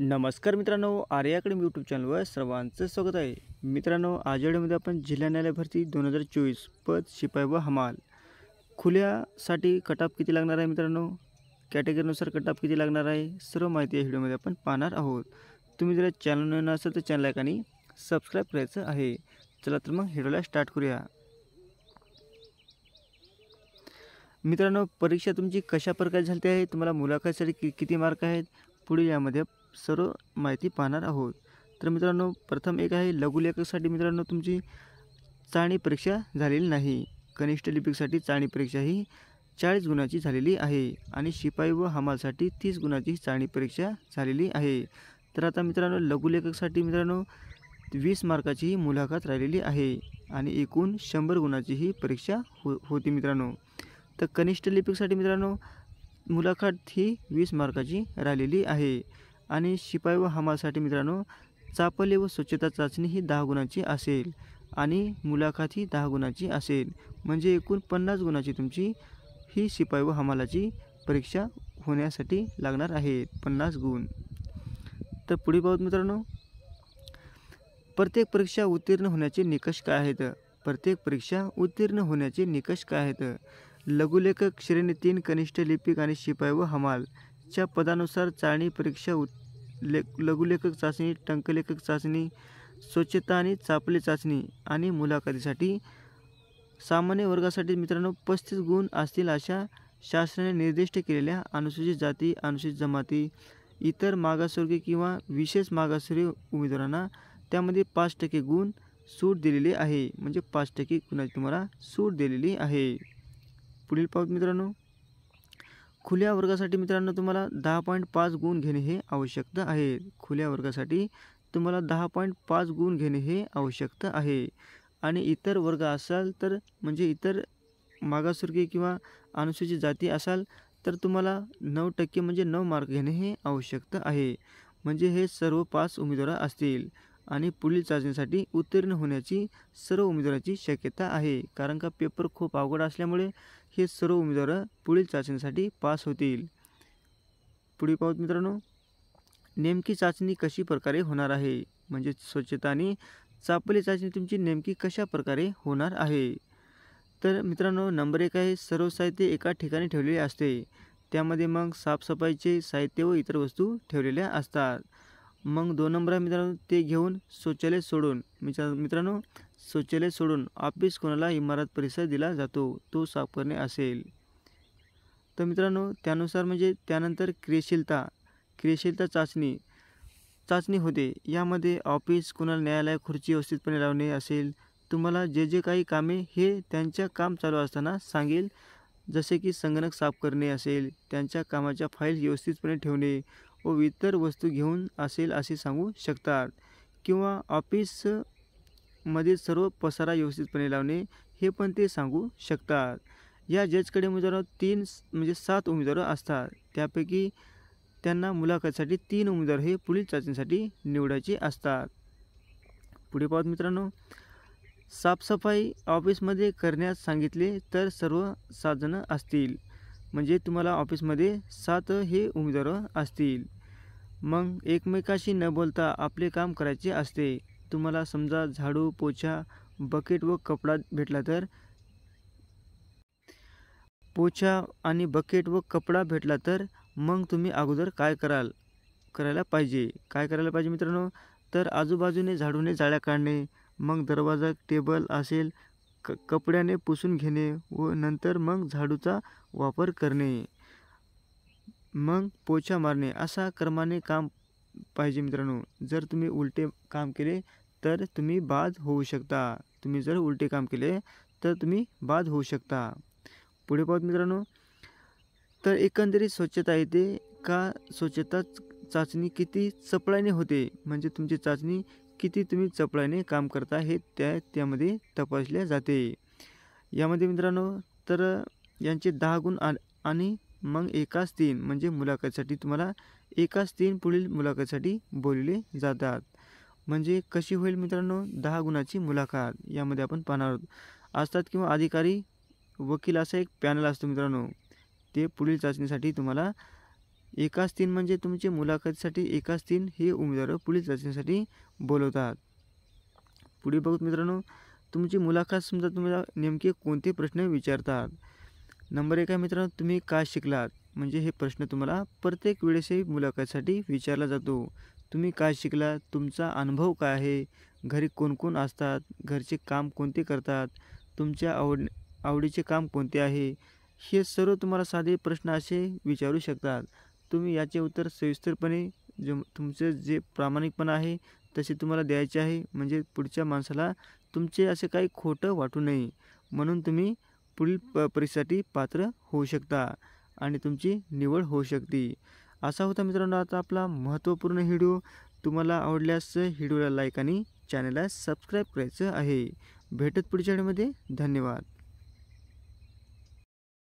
नमस्कार मित्रांनो, Arya academy YouTube चॅनलवर सर्वांचं स्वागत आहे. मित्रांनो, आज व्हिडिओमध्ये आपण जिल्हा न्यायालय भरती 2024 पद शिपाई व हमाल खुल्यासाठी कटऑफ किती लागणार आहे मित्रांनो, कॅटेगरीनुसार कटऑफ किती लागणार आहे, सर्व माहिती या व्हिडिओमध्ये आपण पाहणार आहोत. तुम्ही जर चॅनल नवीन असेल तर चॅनल लाईक आणि सबस्क्राईब करायचं आहे. चला तर मग व्हिडिओला स्टार्ट करूया. मित्रांनो, परीक्षा तुमची कशा प्रकारे झाली आहे, तुम्हाला मुलाखतीसाठी किती मार्क आहेत, पुढे यामध्ये सर्व माहिती पाहणार आहोत. तर मित्रांनो, प्रथम एक आहे लघुलेखकसाठी. मित्रांनो, तुमची चाळणी परीक्षा झालेली नाही. कनिष्ठ लिपिकसाठी चाळणी परीक्षा ही 40 गुणाची झालेली आहे आणि शिपाई व हमालसाठी 30 गुणाची चाळणी परीक्षा झालेली आहे. तर आता मित्रांनो, लघुलेखकसाठी मित्रांनो 20 मार्काची ही मुलाखत राहिलेली आहे आणि एकूण 100 गुणाची ही परीक्षा होती मित्रांनो. तर कनिष्ठ लिपिकसाठी मित्रांनो मुलाखत ही 20 मार्काची राहिलेली आहे आणि शिपाई व हमालसाठी मित्रांनो चापले व स्वच्छता चाचणी ही 10 गुणाची असेल आणि मुलाखत ही 10 गुणाची असेल. म्हणजे एकूण 50 गुणाची तुमची ही शिपाई व हमालाची परीक्षा होण्यासाठी लागणार आहे, 50 गुण. तर पुढे पाहूत मित्रांनो, प्रत्येक परीक्षा उत्तीर्ण होण्याचे निकष काय आहेत. प्रत्येक परीक्षा उत्तीर्ण होण्याचे निकष काय आहेत. लघुलेखक श्रेणी 3, कनिष्ठ लिपिक आणि शिपाई व हमालच्या पदानुसार चाळणी परीक्षा, लघुलेखक चाचणी, टंकलेखक चाचणी, स्वच्छता आणि चापले चाचणी आणि मुलाखतीसाठी सामान्य वर्गासाठी मित्रांनो 35 गुण असतील अशा शासनाने निर्दिष्ट केलेल्या अनुसूचित जाती, अनुसूचित जमाती, इतर मागासवर्गीय किंवा विशेष मागासवर्गीय उमेदवारांना त्यामध्ये 5% गुण सूट दिलेली आहे. म्हणजे 5% गुणाची तुम्हाला सूट दिलेली आहे. पुढील पाहूत मित्रांनो, खुल्या वर्गासाठी मित्रांनो तुम्हाला 10.5 गुण घेणे हे आवश्यक आहे. खुल्या वर्गासाठी तुम्हाला 10.5 गुण घेणे हे आवश्यक आहे आणि इतर वर्ग असाल तर म्हणजे इतर मागासवर्गीय किंवा अनुसूचित जाती असाल तर तुम्हाला 9% म्हणजे 9 मार्क घेणे हे आवश्यक आहे. म्हणजे हे सर्व 5 उमेदवार असतील आणि पुढील चाचणीसाठी उत्तीर्ण होण्याची सर्व उमेदवाराची शक्यता आहे. कारण का पेपर खूप अवघड असल्यामुळे हे सर्व उमेदवार पुढील चाचणीसाठी पास होतील. पुढे पाहूत मित्रांनो, नेमकी चाचणी कशी प्रकारे होणार आहे. म्हणजे स्वच्छता आणि चापले चाचणी तुमची नेमकी कशा प्रकारे होणार आहे. तर मित्रांनो, नंबर 1 आहे सर्व साहित्य एका ठिकाणी ठेवलेले असते. त्यामध्ये मग साफसफाईचे साहित्य व इतर वस्तू ठेवलेल्या असतात. मग 2 नंबर आहे मित्रांनो, ते घेऊन शौचालय सोडून मित्रांनो शौचालय सोडून ऑफिस कोणाला इमारत परिसर दिला जातो तो साफ करणे असेल. तर मित्रांनो त्यानुसार म्हणजे त्यानंतर क्रियाशीलता चाचणी होते. यामध्ये ऑफिस कोणाला न्यायालय खुर्ची व्यवस्थितपणे लावणे असेल. तुम्हाला जे काही कामे हे त्यांच्या काम चालू असताना सांगेल, जसे की संगणक साफ करणे असेल, त्यांच्या कामाच्या फाईल व्यवस्थितपणे ठेवणे व इतर वस्तू घेऊन असेल असे सांगू शकतात. किंवा ऑफिसमधील सर्व पसारा व्यवस्थितपणे लावणे हे पण ते सांगू शकतात. या जजकडे उमेदवार 7 उमेदवार असतात. त्यापैकी त्यांना मुलाखतीसाठी 3 उमेदवार हे पुढील चाचणीसाठी निवडायचे असतात. पुढे पाहत मित्रांनो, साफसफाई ऑफिसमध्ये करण्यास सांगितले तर सर्व 7 जण असतील. म्हणजे तुम्हाला ऑफिसमध्ये 7 हे उमेदवार असतील. मग एकमेकाशी न बोलता आपले काम करायचे असते. तुम्हाला समजा झाडू, पोछा, बकेट व कपडा भेटला तर मग तुम्ही अगोदर काय करायला पाहिजे मित्रांनो. तर आजूबाजूने झाडूने जाळ्या काढणे, मग दरवाजा, टेबल असेल कपड्याने पुसून घेणे व नंतर मग झाडूचा वापर करणे, मग पोछा मारणे असा क्रमाने काम पाहिजे मित्रांनो. जर तुम्ही उलटे काम केले तर तुम्ही बाद होऊ शकता. पुढे पाहत मित्रांनो, तर एकंदरीत स्वच्छता येते का स्वच्छता चाचणी किती चपळाईने होते. म्हणजे तुमची चाचणी किती तुम्ही चपळाईने काम करता हे त्यामध्ये तपासले जाते. यामध्ये मित्रांनो तर यांचे 10 गुण आणि मग 1/3 म्हणजे मुलाखतीसाठी तुम्हाला 1/3 पुढील मुलाखतीसाठी बोलले जातात. म्हणजे कशी होईल मित्रांनो 10 गुणाची मुलाखत. यामध्ये आपण पाहणार असतात किंवा अधिकारी, वकील असा एक पॅनल असतो मित्रांनो. ते पुढील चाचणीसाठी तुम्हाला एकाच 3 म्हणजे तुमचे मुलाखतीसाठी एकाच 3 हे उमेदवार पुढील चाचणीसाठी बोलवतात. पुढे बघूत मित्रांनो, तुमची मुलाखत समजा तुम्हाला नेमके कोणते प्रश्न विचारतात. नंबर 1 आहे मित्रांनो, तुम्ही काय शिकलात? म्हणजे हे प्रश्न तुम्हाला प्रत्येक वेळेसही मुलाखतीसाठी विचारला जातो. तुम्ही काय शिकलात? तुमचा अनुभव काय आहे? घरी कोण-कोण असतात? घरचे काम कोणते करतात? तुमच्या आवडीचे काम कोणते आहे? हे सर्व तुम्हाला साधे प्रश्न असे विचारू शकतात. तुम्ही याचे उत्तर सविस्तरपणे तुमचे जे प्रामाणिकपणा आहे तसे तुम्हाला द्यायचे आहे. म्हणजे पुढच्या माणसाला तुमचे असे काही खोटं वाटू नये. म्हणून तुम्ही पुढील परीक्षेसाठी पात्र होऊ शकता आणि तुमची निवड होऊ शकते. असा होता मित्रांनो आता आपला महत्त्वपूर्ण व्हिडिओ. तुम्हाला आवडल्यास व्हिडिओला लाईक आणि चॅनलला सबस्क्राईब करायचं आहे. भेटत पुढच्या व्हिडिओमध्ये. धन्यवाद.